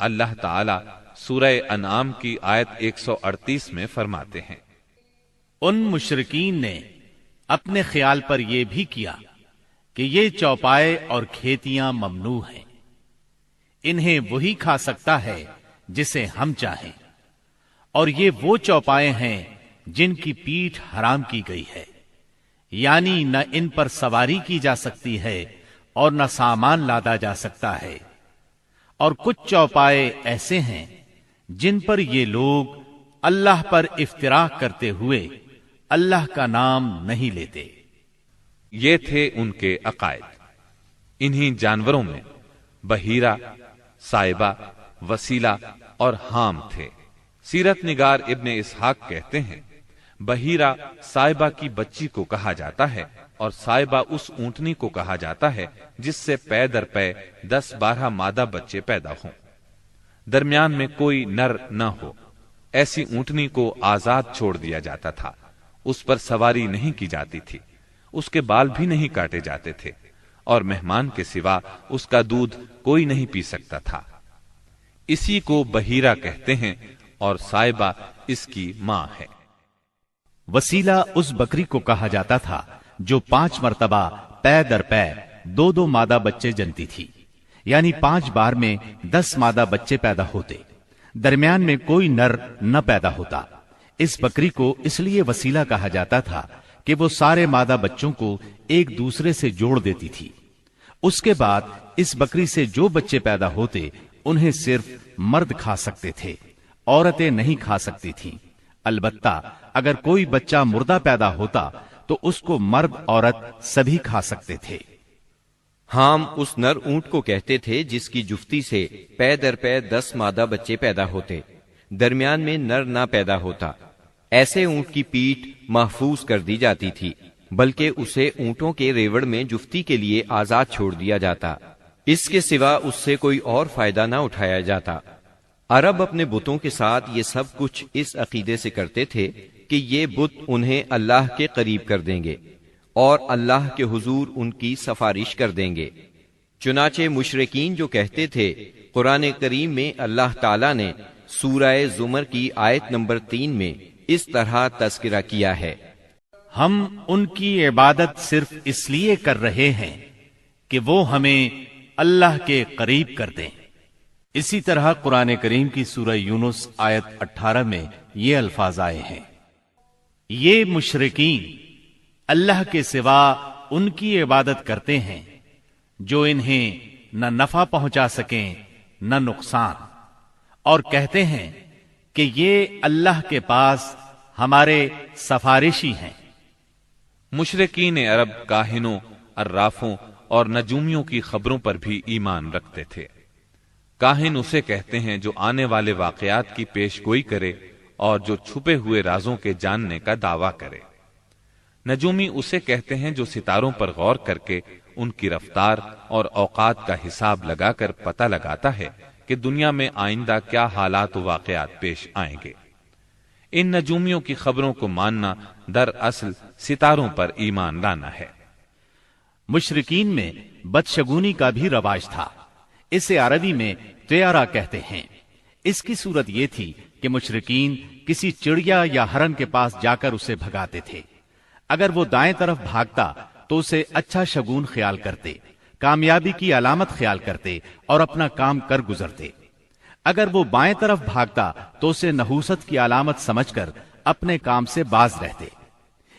اللہ تعالی سورہ انعام کی آیت 138 میں فرماتے ہیں، ان مشرکین نے اپنے خیال پر یہ بھی کیا کہ یہ چوپائے اور کھیتیاں ممنوع ہیں، انہیں وہی کھا سکتا ہے جسے ہم چاہیں، اور یہ وہ چوپائے ہیں جن کی پیٹھ حرام کی گئی ہے، یعنی نہ ان پر سواری کی جا سکتی ہے اور نہ سامان لادا جا سکتا ہے، اور کچھ چوپائے ایسے ہیں جن پر یہ لوگ اللہ پر افتراء کرتے ہوئے اللہ کا نام نہیں لیتے۔ یہ تھے ان کے عقائد۔ انہی جانوروں میں بحیرہ، صائبہ، وسیلہ اور حام تھے۔ سیرت نگار ابن اسحاق کہتے ہیں، بحیرہ صائبہ کی بچی کو کہا جاتا ہے، اور صائبہ اس اونٹنی کو کہا جاتا ہے جس سے پے در پے 10-12 مادہ بچے پیدا ہوں، درمیان میں کوئی نر نہ ہو۔ ایسی اونٹنی کو آزاد چھوڑ دیا جاتا تھا، اس پر سواری نہیں کی جاتی تھی، اس کے بال بھی نہیں کاٹے جاتے تھے، اور مہمان کے سوا اس کا دودھ کوئی نہیں پی سکتا تھا۔ اسی کو بحیرہ کہتے ہیں، اور صائبہ اس کی ماں ہے۔ وسیلہ اس بکری کو کہا جاتا تھا جو 5 مرتبہ پے در پے 2 مادہ بچے جنتی تھی، یعنی 5 بار میں 10 مادہ بچے پیدا ہوتے، درمیان میں کوئی نر نہ پیدا ہوتا۔ اس بکری کو اس لیے وسیلہ کہا جاتا تھا کہ وہ سارے مادہ بچوں کو ایک دوسرے سے جوڑ دیتی تھی۔ اس کے بعد اس بکری سے جو بچے پیدا ہوتے انہیں صرف مرد کھا سکتے تھے، عورتیں نہیں کھا سکتی تھیں۔ البتہ اگر کوئی بچہ مردہ پیدا ہوتا تو اس کو مرد عورت سبھی کھا سکتے تھے۔ حام اس نر اونٹ کو کہتے تھے جس کی جفتی سے پے در پے 10 مادہ بچے پیدا ہوتے، درمیان میں نر نہ پیدا ہوتا۔ ایسے اونٹ کی پیٹھ محفوظ کر دی جاتی تھی، بلکہ اسے اونٹوں کے ریوڑ میں جفتی کے لیے آزاد چھوڑ دیا جاتا، اس کے سوا اس سے کوئی اور فائدہ نہ اٹھایا جاتا۔ عرب اپنے بتوں کے ساتھ یہ سب کچھ اس عقیدے سے کرتے تھے کہ یہ بت انہیں اللہ کے قریب کر دیں گے اور اللہ کے حضور ان کی سفارش کر دیں گے۔ چنانچہ مشرکین جو کہتے تھے، قرآن کریم میں اللہ تعالیٰ نے سورہ زمر کی آیت نمبر 3 میں اس طرح تذکرہ کیا ہے، ہم ان کی عبادت صرف اس لیے کر رہے ہیں کہ وہ ہمیں اللہ کے قریب کر دیں۔ اسی طرح قرآن کریم کی سورہ یونس آیت 18 میں یہ الفاظ آئے ہیں، یہ مشرکین اللہ کے سوا ان کی عبادت کرتے ہیں جو انہیں نہ نفع پہنچا سکیں نہ نقصان، اور کہتے ہیں کہ یہ اللہ کے پاس ہمارے سفارشی ہیں۔ مشرکین عرب کاہنوں، عرافوں اور نجومیوں کی خبروں پر بھی ایمان رکھتے تھے۔ کاہن اسے کہتے ہیں جو آنے والے واقعات کی پیش گوئی کرے اور جو چھپے ہوئے رازوں کے جاننے کا دعویٰ کرے۔ نجومی اسے کہتے ہیں جو ستاروں پر غور کر کے ان کی رفتار اور اوقات کا حساب لگا کر پتہ لگاتا ہے کہ دنیا میں آئندہ کیا حالات و واقعات پیش آئیں گے۔ ان نجومیوں کی خبروں کو ماننا دراصل ستاروں پر ایمان لانا ہے۔ مشرکین میں بدشگونی کا بھی رواج تھا، اسے عربی میں طیارہ کہتے ہیں۔ اس کی صورت یہ تھی کہ مشرکین کسی چڑیا یا ہرن کے پاس جا کر اسے بھگاتے تھے۔ اگر وہ دائیں طرف بھاگتا تو اسے اچھا شگون خیال کرتے، کامیابی کی علامت خیال کرتے اور اپنا کام کر گزرتے۔ اگر وہ بائیں طرف بھاگتا تو اسے نحوست کی علامت سمجھ کر اپنے کام سے باز رہتے۔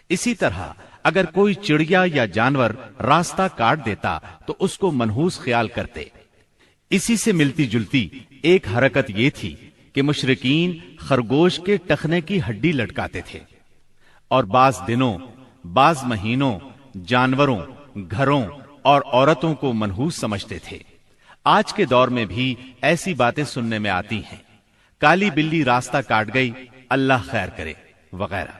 اسی طرح اگر کوئی چڑیا یا جانور راستہ کاٹ دیتا تو اس کو منحوس خیال کرتے۔ اسی سے ملتی جلتی ایک حرکت یہ تھی کہ مشرکین خرگوش کے ٹخنے کی ہڈی لٹکاتے تھے، اور بعض دنوں، بعض مہینوں، جانوروں، گھروں اور عورتوں کو منحوس سمجھتے تھے۔ آج کے دور میں بھی ایسی باتیں سننے میں آتی ہیں، کالی بلی راستہ کاٹ گئی، اللہ خیر کرے، وغیرہ۔